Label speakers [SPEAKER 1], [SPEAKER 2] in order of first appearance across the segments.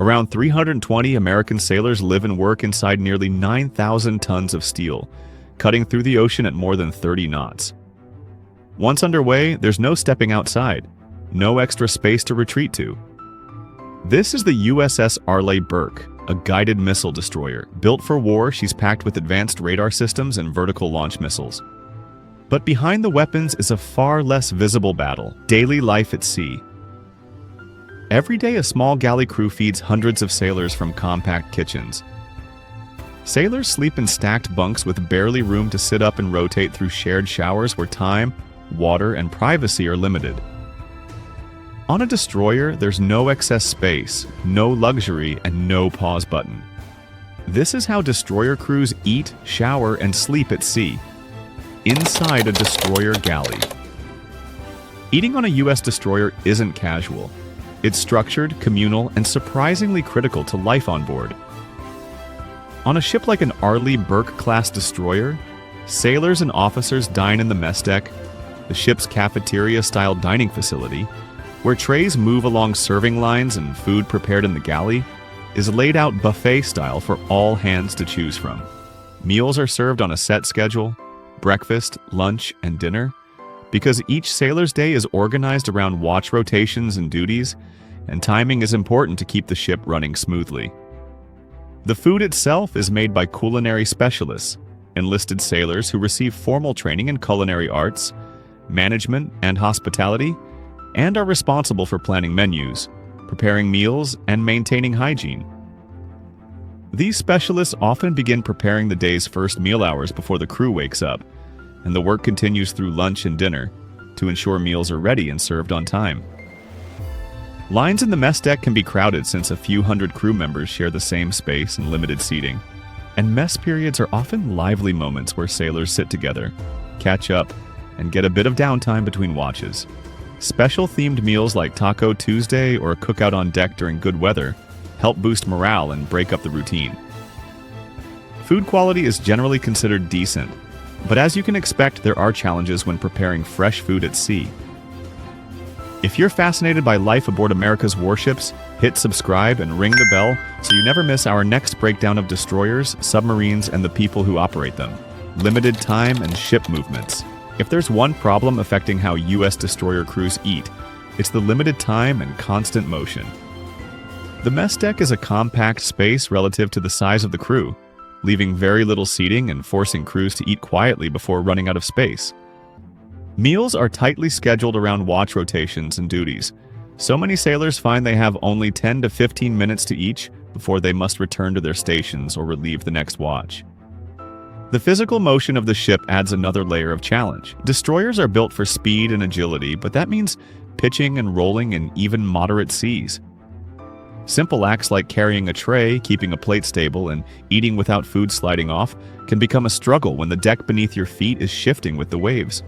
[SPEAKER 1] Around 320 American sailors live and work inside nearly 9,000 tons of steel, cutting through the ocean at more than 30 knots. Once underway, there's no stepping outside, no extra space to retreat to. This is the USS Arleigh Burke, a guided missile destroyer. Built for war, she's packed with advanced radar systems and vertical launch missiles. But behind the weapons is a far less visible battle: daily life at sea. Every day, a small galley crew feeds hundreds of sailors from compact kitchens. Sailors sleep in stacked bunks with barely room to sit up and rotate through shared showers where time, water, and privacy are limited. On a destroyer, there's no excess space, no luxury, and no pause button. This is how destroyer crews eat, shower, and sleep at sea, inside a destroyer galley. Eating on a U.S. destroyer isn't casual. It's structured, communal, and surprisingly critical to life on board. On a ship like an Arleigh Burke-class destroyer, sailors and officers dine in the mess deck, the ship's cafeteria-style dining facility, where trays move along serving lines and food prepared in the galley is laid out buffet-style for all hands to choose from. Meals are served on a set schedule: breakfast, lunch, and dinner, because each sailor's day is organized around watch rotations and duties, and timing is important to keep the ship running smoothly. The food itself is made by culinary specialists, enlisted sailors who receive formal training in culinary arts, management, and hospitality, and are responsible for planning menus, preparing meals, and maintaining hygiene. These specialists often begin preparing the day's first meal hours before the crew wakes up, and the work continues through lunch and dinner to ensure meals are ready and served on time. Lines in the mess deck can be crowded since a few hundred crew members share the same space and limited seating, and mess periods are often lively moments where sailors sit together, catch up, and get a bit of downtime between watches. Special themed meals like Taco Tuesday or a cookout on deck during good weather help boost morale and break up the routine. Food quality is generally considered decent, but as you can expect, there are challenges when preparing fresh food at sea. If you're fascinated by life aboard America's warships, hit subscribe and ring the bell so you never miss our next breakdown of destroyers, submarines, and the people who operate them. Limited time and ship movements. If there's one problem affecting how U.S. destroyer crews eat, it's the limited time and constant motion. The mess deck is a compact space relative to the size of the crew, leaving very little seating and forcing crews to eat quietly before running out of space. Meals are tightly scheduled around watch rotations and duties. So many sailors find they have only 10 to 15 minutes to each before they must return to their stations or relieve the next watch. The physical motion of the ship adds another layer of challenge. Destroyers are built for speed and agility, but that means pitching and rolling in even moderate seas. Simple acts like carrying a tray, keeping a plate stable, and eating without food sliding off can become a struggle when the deck beneath your feet is shifting with the waves.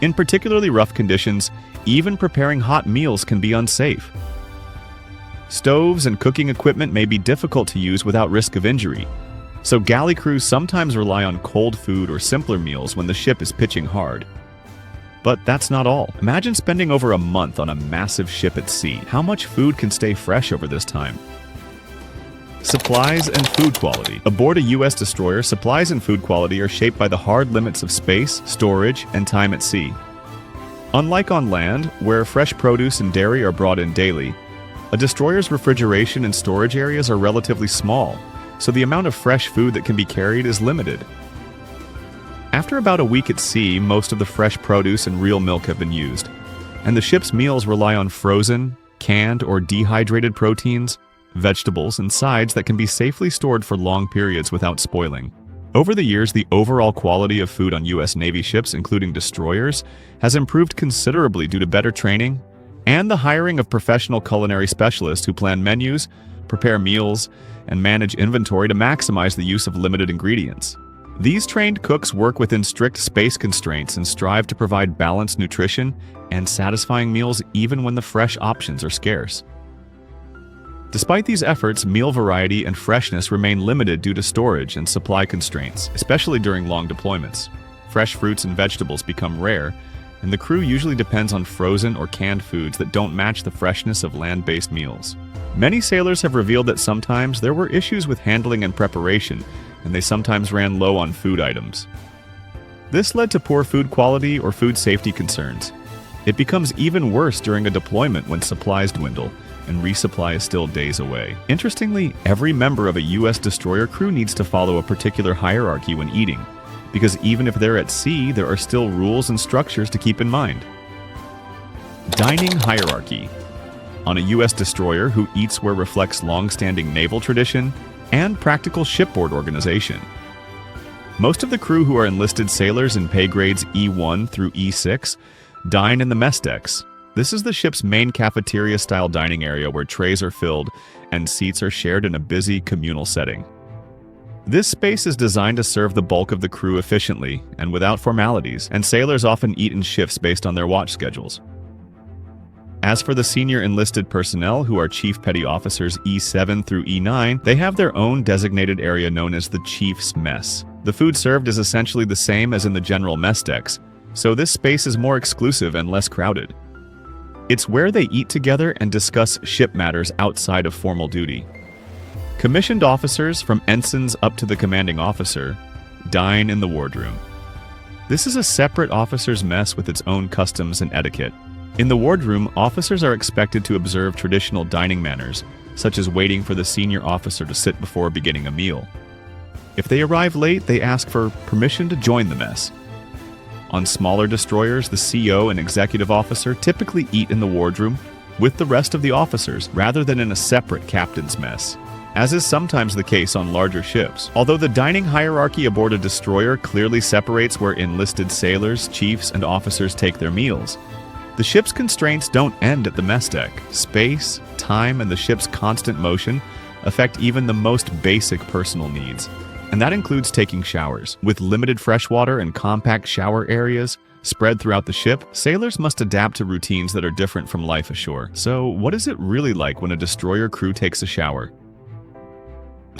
[SPEAKER 1] In particularly rough conditions, even preparing hot meals can be unsafe. Stoves and cooking equipment may be difficult to use without risk of injury, so galley crews sometimes rely on cold food or simpler meals when the ship is pitching hard. But that's not all. Imagine spending over a month on a massive ship at sea. How much food can stay fresh over this time? Supplies and food quality. Aboard a U.S. destroyer, supplies and food quality are shaped by the hard limits of space, storage, and time at sea. Unlike on land, where fresh produce and dairy are brought in daily, a destroyer's refrigeration and storage areas are relatively small, so the amount of fresh food that can be carried is limited. After about a week at sea, most of the fresh produce and real milk have been used, and the ship's meals rely on frozen, canned, or dehydrated proteins, vegetables, and sides that can be safely stored for long periods without spoiling. Over the years, the overall quality of food on U.S. Navy ships, including destroyers, has improved considerably due to better training and the hiring of professional culinary specialists who plan menus, prepare meals, and manage inventory to maximize the use of limited ingredients. These trained cooks work within strict space constraints and strive to provide balanced nutrition and satisfying meals even when the fresh options are scarce. Despite these efforts, meal variety and freshness remain limited due to storage and supply constraints, especially during long deployments. Fresh fruits and vegetables become rare, and the crew usually depends on frozen or canned foods that don't match the freshness of land-based meals. Many sailors have revealed that sometimes there were issues with handling and preparation, and they sometimes ran low on food items. This led to poor food quality or food safety concerns. It becomes even worse during a deployment when supplies dwindle, and resupply is still days away. Interestingly, every member of a U.S. destroyer crew needs to follow a particular hierarchy when eating, because even if they're at sea, there are still rules and structures to keep in mind. Dining hierarchy. On a U.S. destroyer, who eats where reflects long-standing naval tradition and practical shipboard organization. Most of the crew who are enlisted sailors in pay grades E1 through E6 dine in the mess decks. This is the ship's main cafeteria-style dining area where trays are filled and seats are shared in a busy communal setting. This space is designed to serve the bulk of the crew efficiently and without formalities, and sailors often eat in shifts based on their watch schedules. As for the senior enlisted personnel, who are Chief Petty Officers E7 through E9, they have their own designated area known as the Chief's Mess. The food served is essentially the same as in the general mess decks, so this space is more exclusive and less crowded. It's where they eat together and discuss ship matters outside of formal duty. Commissioned officers, from ensigns up to the commanding officer, dine in the wardroom. This is a separate officer's mess with its own customs and etiquette. In the wardroom, officers are expected to observe traditional dining manners, such as waiting for the senior officer to sit before beginning a meal. If they arrive late, they ask for permission to join the mess. On smaller destroyers, the CO and executive officer typically eat in the wardroom with the rest of the officers rather than in a separate captain's mess, as is sometimes the case on larger ships. Although the dining hierarchy aboard a destroyer clearly separates where enlisted sailors, chiefs, and officers take their meals, the ship's constraints don't end at the mess deck. Space, time, and the ship's constant motion affect even the most basic personal needs. And that includes taking showers. With limited freshwater and compact shower areas spread throughout the ship, sailors must adapt to routines that are different from life ashore. So, what is it really like when a destroyer crew takes a shower?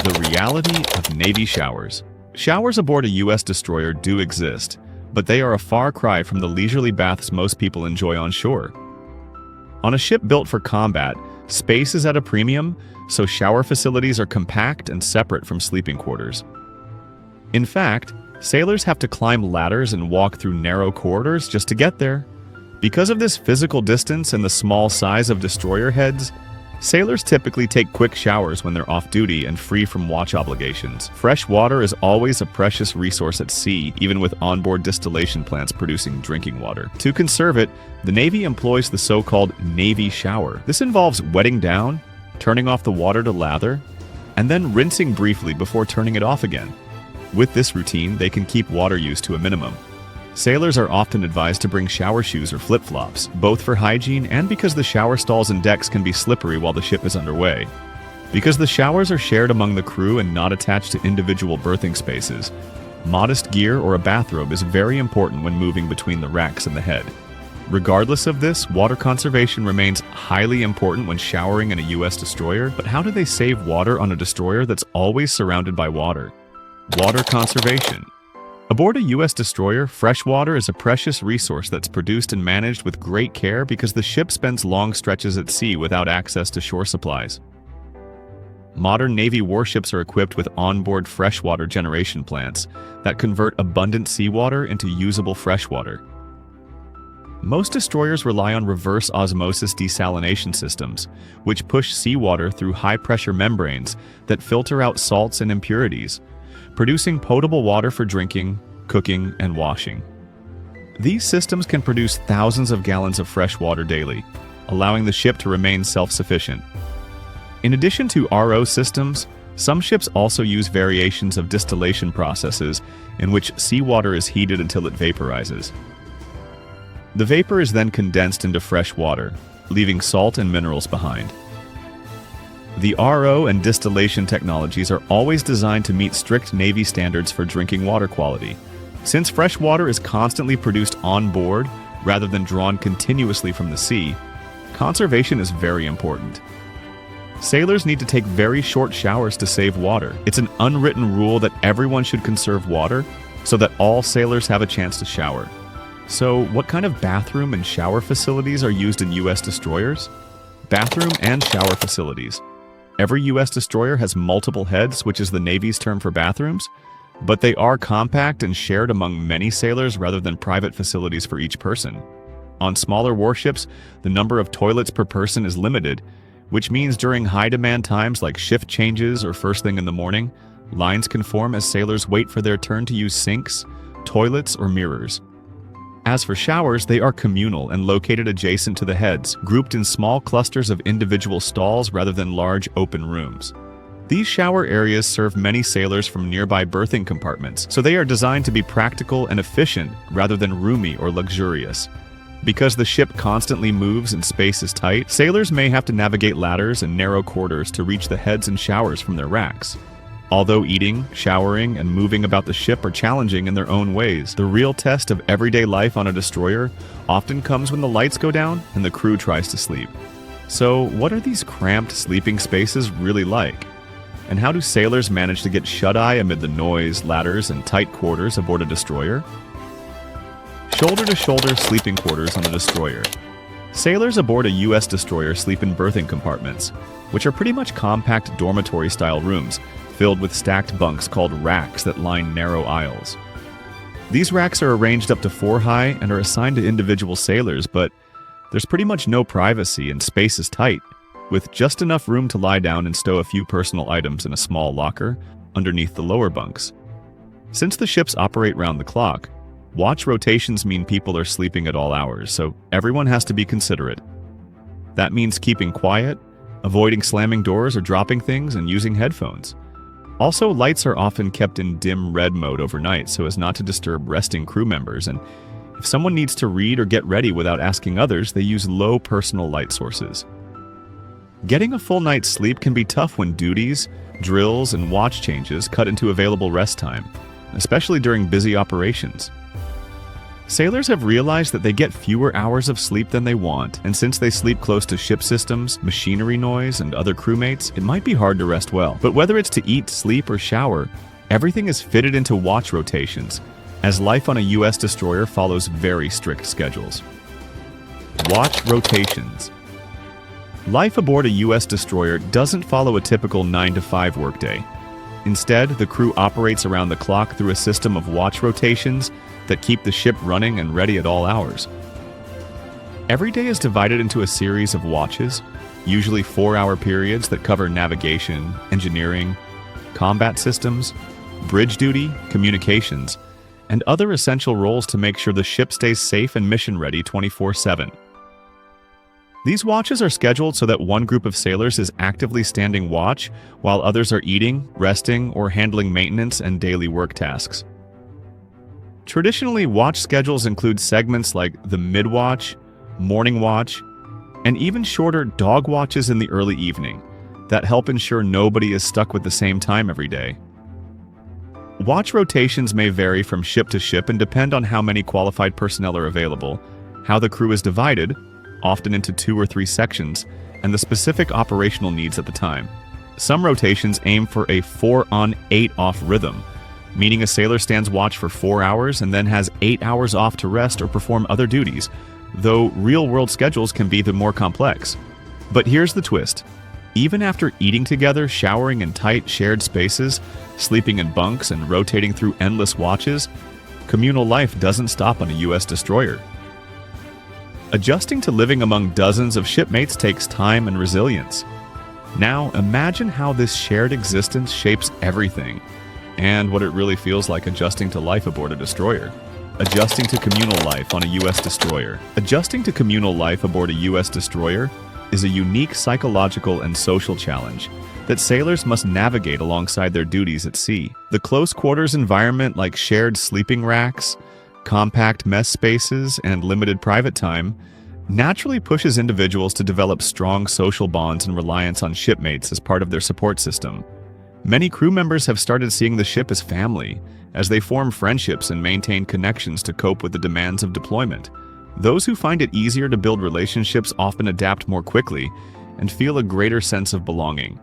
[SPEAKER 1] The reality of Navy showers. Showers aboard a U.S. destroyer do exist, but they are a far cry from the leisurely baths most people enjoy on shore. On a ship built for combat, space is at a premium, so shower facilities are compact and separate from sleeping quarters. In fact, sailors have to climb ladders and walk through narrow corridors just to get there. Because of this physical distance and the small size of destroyer heads, sailors typically take quick showers when they're off duty and free from watch obligations. Fresh water is always a precious resource at sea, even with onboard distillation plants producing drinking water. To conserve it, the Navy employs the so-called Navy shower. This involves wetting down, turning off the water to lather, and then rinsing briefly before turning it off again. With this routine, they can keep water use to a minimum. Sailors are often advised to bring shower shoes or flip-flops, both for hygiene and because the shower stalls and decks can be slippery while the ship is underway. Because the showers are shared among the crew and not attached to individual berthing spaces, modest gear or a bathrobe is very important when moving between the racks and the head. Regardless of this, water conservation remains highly important when showering in a U.S. destroyer, but how do they save water on a destroyer that's always surrounded by water? Water conservation. Aboard a U.S. destroyer, fresh water is a precious resource that's produced and managed with great care because the ship spends long stretches at sea without access to shore supplies. Modern Navy warships are equipped with onboard freshwater generation plants that convert abundant seawater into usable freshwater. Most destroyers rely on reverse osmosis desalination systems, which push seawater through high-pressure membranes that filter out salts and impurities, producing potable water for drinking, cooking, and washing. These systems can produce thousands of gallons of fresh water daily, allowing the ship to remain self-sufficient. In addition to RO systems, some ships also use variations of distillation processes in which seawater is heated until it vaporizes. The vapor is then condensed into fresh water, leaving salt and minerals behind. The RO and distillation technologies are always designed to meet strict Navy standards for drinking water quality. Since fresh water is constantly produced on board rather than drawn continuously from the sea, conservation is very important. Sailors need to take very short showers to save water. It's an unwritten rule that everyone should conserve water so that all sailors have a chance to shower. So, what kind of bathroom and shower facilities are used in U.S. destroyers? Bathroom and shower facilities. Every U.S. destroyer has multiple heads, which is the Navy's term for bathrooms, but they are compact and shared among many sailors rather than private facilities for each person. On smaller warships, the number of toilets per person is limited, which means during high-demand times like shift changes or first thing in the morning, lines can form as sailors wait for their turn to use sinks, toilets, or mirrors. As for showers, they are communal and located adjacent to the heads, grouped in small clusters of individual stalls rather than large open rooms. These shower areas serve many sailors from nearby berthing compartments, so they are designed to be practical and efficient rather than roomy or luxurious. Because the ship constantly moves and space is tight, sailors may have to navigate ladders and narrow corridors to reach the heads and showers from their racks. Although eating, showering, and moving about the ship are challenging in their own ways, the real test of everyday life on a destroyer often comes when the lights go down and the crew tries to sleep. So, what are these cramped sleeping spaces really like? And how do sailors manage to get shut-eye amid the noise, ladders, and tight quarters aboard a destroyer? Shoulder-to-shoulder sleeping quarters on a destroyer. Sailors aboard a U.S. destroyer sleep in berthing compartments, which are pretty much compact dormitory-style rooms filled with stacked bunks called racks that line narrow aisles. These racks are arranged up to 4 high and are assigned to individual sailors, but there's pretty much no privacy and space is tight, with just enough room to lie down and stow a few personal items in a small locker underneath the lower bunks. Since the ships operate round the clock, watch rotations mean people are sleeping at all hours, so everyone has to be considerate. That means keeping quiet, avoiding slamming doors or dropping things, and using headphones. Also, lights are often kept in dim red mode overnight so as not to disturb resting crew members, and if someone needs to read or get ready without asking others, they use low personal light sources. Getting a full night's sleep can be tough when duties, drills, and watch changes cut into available rest time, especially during busy operations. Sailors have realized that they get fewer hours of sleep than they want, and since they sleep close to ship systems, machinery noise, and other crewmates, it might be hard to rest well. But whether it's to eat, sleep, or shower, everything is fitted into watch rotations, as life on a U.S. destroyer follows very strict schedules. Watch rotations. Life aboard a U.S. destroyer doesn't follow a typical 9-to-5 workday. Instead, the crew operates around the clock through a system of watch rotations that keep the ship running and ready at all hours. Every day is divided into a series of watches, usually 4-hour periods that cover navigation, engineering, combat systems, bridge duty, communications, and other essential roles to make sure the ship stays safe and mission-ready 24/7. These watches are scheduled so that one group of sailors is actively standing watch while others are eating, resting, or handling maintenance and daily work tasks. Traditionally, watch schedules include segments like the mid-watch, morning watch, and even shorter dog watches in the early evening that help ensure nobody is stuck with the same time every day. Watch rotations may vary from ship to ship and depend on how many qualified personnel are available, how the crew is divided, often into 2 or 3 sections, and the specific operational needs at the time. Some rotations aim for a 4-on, 8-off rhythm, meaning a sailor stands watch for 4 hours and then has 8 hours off to rest or perform other duties, though real-world schedules can be the more complex. But here's the twist. Even after eating together, showering in tight, shared spaces, sleeping in bunks, and rotating through endless watches, communal life doesn't stop on a U.S. destroyer. Adjusting to living among dozens of shipmates takes time and resilience. Now, imagine how this shared existence shapes everything, and what it really feels like adjusting to life aboard a destroyer. Adjusting to communal life on a U.S. destroyer. Adjusting to communal life aboard a U.S. destroyer is a unique psychological and social challenge that sailors must navigate alongside their duties at sea. The close quarters environment, like shared sleeping racks, compact mess spaces, and limited private time, naturally pushes individuals to develop strong social bonds and reliance on shipmates as part of their support system. Many crew members have started seeing the ship as family, as they form friendships and maintain connections to cope with the demands of deployment. Those who find it easier to build relationships often adapt more quickly and feel a greater sense of belonging,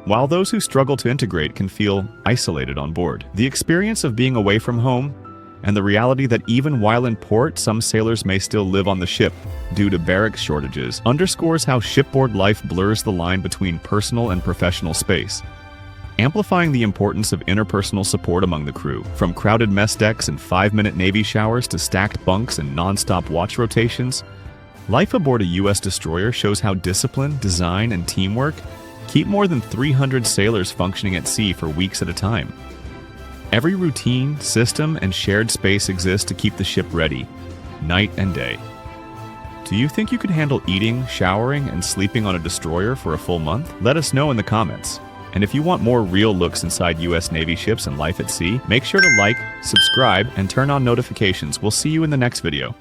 [SPEAKER 1] while those who struggle to integrate can feel isolated on board. The experience of being away from home and the reality that even while in port, some sailors may still live on the ship due to barracks shortages underscores how shipboard life blurs the line between personal and professional space, amplifying the importance of interpersonal support among the crew. From crowded mess decks and 5-minute Navy showers to stacked bunks and non-stop watch rotations, life aboard a U.S. destroyer shows how discipline, design, and teamwork keep more than 300 sailors functioning at sea for weeks at a time. Every routine, system, and shared space exists to keep the ship ready, night and day. Do you think you could handle eating, showering, and sleeping on a destroyer for a full month? Let us know in the comments. And if you want more real looks inside U.S. Navy ships and life at sea, make sure to like, subscribe, and turn on notifications. We'll see you in the next video.